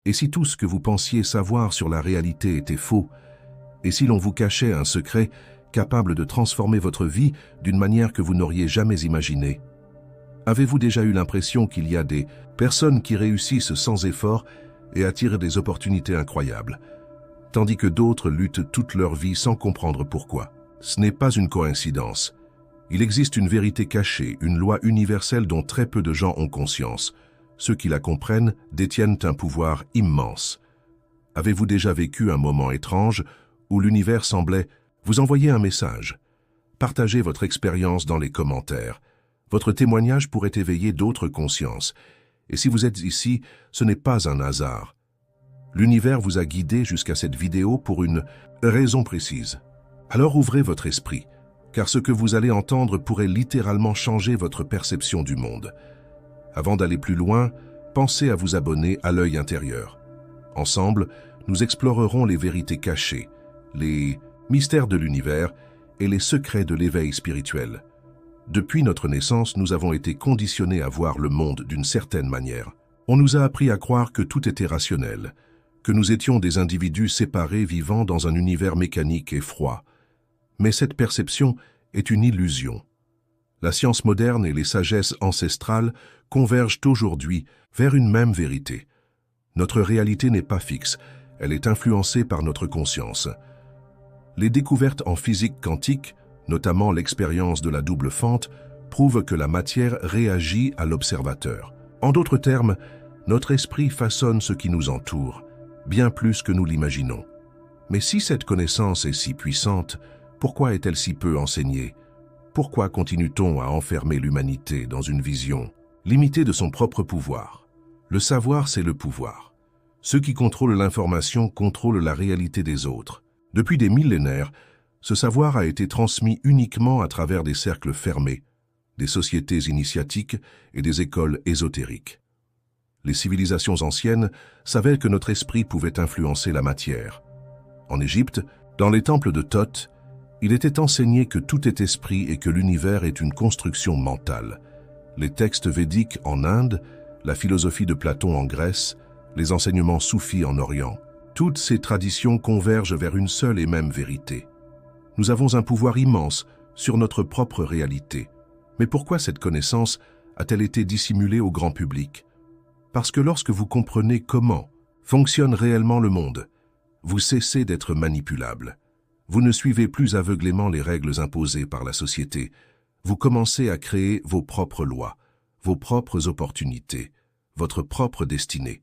Et si tout ce que vous pensiez savoir sur la réalité était faux? Et si l'on vous cachait un secret capable de transformer votre vie d'une manière que vous n'auriez jamais imaginée? Avez-vous déjà eu l'impression qu'il y a des personnes qui réussissent sans effort et attirent des opportunités incroyables, tandis que d'autres luttent toute leur vie sans comprendre pourquoi? Ce n'est pas une coïncidence. Il existe une vérité cachée, une loi universelle dont très peu de gens ont conscience. Ceux qui la comprennent détiennent un pouvoir immense. Avez-vous déjà vécu un moment étrange où l'univers semblait vous envoyer un message? Partagez votre expérience dans les commentaires. Votre témoignage pourrait éveiller d'autres consciences. Et si vous êtes ici, ce n'est pas un hasard. L'univers vous a guidé jusqu'à cette vidéo pour une raison précise. Alors ouvrez votre esprit, car ce que vous allez entendre pourrait littéralement changer votre perception du monde. Avant d'aller plus loin, pensez à vous abonner à l'œil intérieur. Ensemble, nous explorerons les vérités cachées, les mystères de l'univers et les secrets de l'éveil spirituel. Depuis notre naissance, nous avons été conditionnés à voir le monde d'une certaine manière. On nous a appris à croire que tout était rationnel, que nous étions des individus séparés vivant dans un univers mécanique et froid. Mais cette perception est une illusion. La science moderne et les sagesses ancestrales convergent aujourd'hui vers une même vérité. Notre réalité n'est pas fixe, elle est influencée par notre conscience. Les découvertes en physique quantique, notamment l'expérience de la double fente, prouvent que la matière réagit à l'observateur. En d'autres termes, notre esprit façonne ce qui nous entoure, bien plus que nous l'imaginons. Mais si cette connaissance est si puissante, pourquoi est-elle si peu enseignée? Pourquoi continue-t-on à enfermer l'humanité dans une vision limitée de son propre pouvoir? Le savoir, c'est le pouvoir. Ceux qui contrôlent l'information contrôlent la réalité des autres. Depuis des millénaires, ce savoir a été transmis uniquement à travers des cercles fermés, des sociétés initiatiques et des écoles ésotériques. Les civilisations anciennes savaient que notre esprit pouvait influencer la matière. En Égypte, dans les temples de Thoth, il était enseigné que tout est esprit et que l'univers est une construction mentale. Les textes védiques en Inde, la philosophie de Platon en Grèce, les enseignements soufis en Orient, toutes ces traditions convergent vers une seule et même vérité. Nous avons un pouvoir immense sur notre propre réalité. Mais pourquoi cette connaissance a-t-elle été dissimulée au grand public? Parce que lorsque vous comprenez comment fonctionne réellement le monde, vous cessez d'être manipulable. Vous ne suivez plus aveuglément les règles imposées par la société. Vous commencez à créer vos propres lois, vos propres opportunités, votre propre destinée.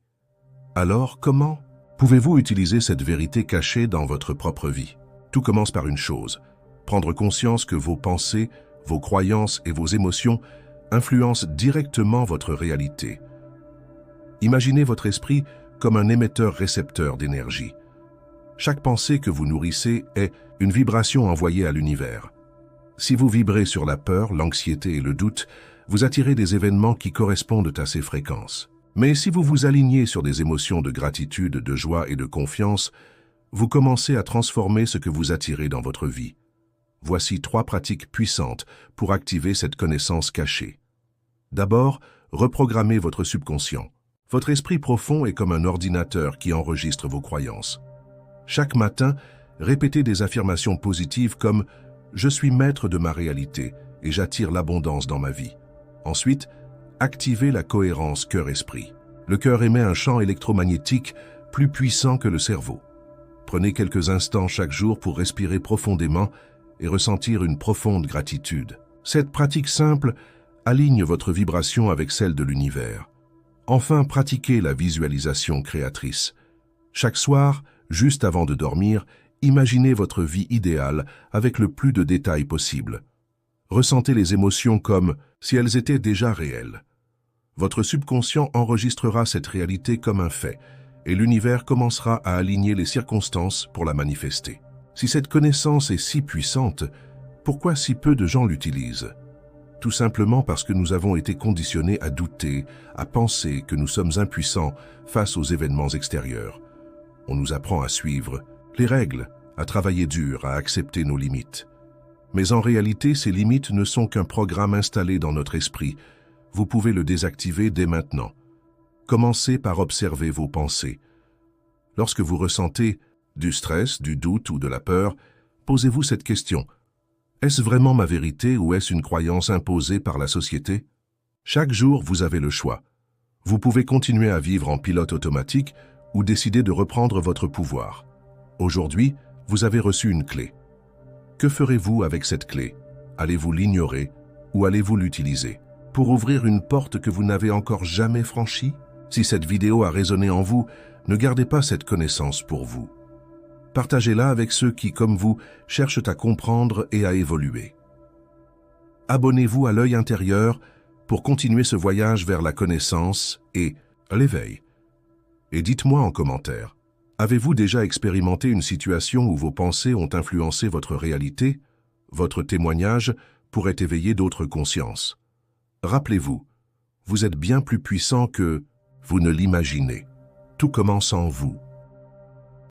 Alors, comment pouvez-vous utiliser cette vérité cachée dans votre propre vie? Tout commence par une chose, prendre conscience que vos pensées, vos croyances et vos émotions influencent directement votre réalité. Imaginez votre esprit comme un émetteur-récepteur d'énergie. Chaque pensée que vous nourrissez est une vibration envoyée à l'univers. Si vous vibrez sur la peur, l'anxiété et le doute, vous attirez des événements qui correspondent à ces fréquences. Mais si vous vous alignez sur des émotions de gratitude, de joie et de confiance, vous commencez à transformer ce que vous attirez dans votre vie. Voici 3 pratiques puissantes pour activer cette connaissance cachée. D'abord, reprogrammez votre subconscient. Votre esprit profond est comme un ordinateur qui enregistre vos croyances. Chaque matin, répétez des affirmations positives comme « Je suis maître de ma réalité et j'attire l'abondance dans ma vie ». Ensuite, activez la cohérence cœur-esprit. Le cœur émet un champ électromagnétique plus puissant que le cerveau. Prenez quelques instants chaque jour pour respirer profondément et ressentir une profonde gratitude. Cette pratique simple aligne votre vibration avec celle de l'univers. Enfin, pratiquez la visualisation créatrice. Chaque soir, juste avant de dormir, imaginez votre vie idéale avec le plus de détails possible. Ressentez les émotions comme si elles étaient déjà réelles. Votre subconscient enregistrera cette réalité comme un fait, et l'univers commencera à aligner les circonstances pour la manifester. Si cette connaissance est si puissante, pourquoi si peu de gens l'utilisent? Tout simplement parce que nous avons été conditionnés à douter, à penser que nous sommes impuissants face aux événements extérieurs. On nous apprend à suivre les règles, à travailler dur, à accepter nos limites. Mais en réalité, ces limites ne sont qu'un programme installé dans notre esprit. Vous pouvez le désactiver dès maintenant. Commencez par observer vos pensées. Lorsque vous ressentez du stress, du doute ou de la peur, posez-vous cette question. Est-ce vraiment ma vérité ou est-ce une croyance imposée par la société? Chaque jour, vous avez le choix. Vous pouvez continuer à vivre en pilote automatique ou décider de reprendre votre pouvoir. Aujourd'hui, vous avez reçu une clé. Que ferez-vous avec cette clé? Allez-vous l'ignorer ou allez-vous l'utiliser pour ouvrir une porte que vous n'avez encore jamais franchie? Si cette vidéo a résonné en vous, ne gardez pas cette connaissance pour vous. Partagez-la avec ceux qui, comme vous, cherchent à comprendre et à évoluer. Abonnez-vous à l'œil intérieur pour continuer ce voyage vers la connaissance et l'éveil. Et dites-moi en commentaire, avez-vous déjà expérimenté une situation où vos pensées ont influencé votre réalité? Votre témoignage pourrait éveiller d'autres consciences. Rappelez-vous, vous êtes bien plus puissant que vous ne l'imaginez. Tout commence en vous.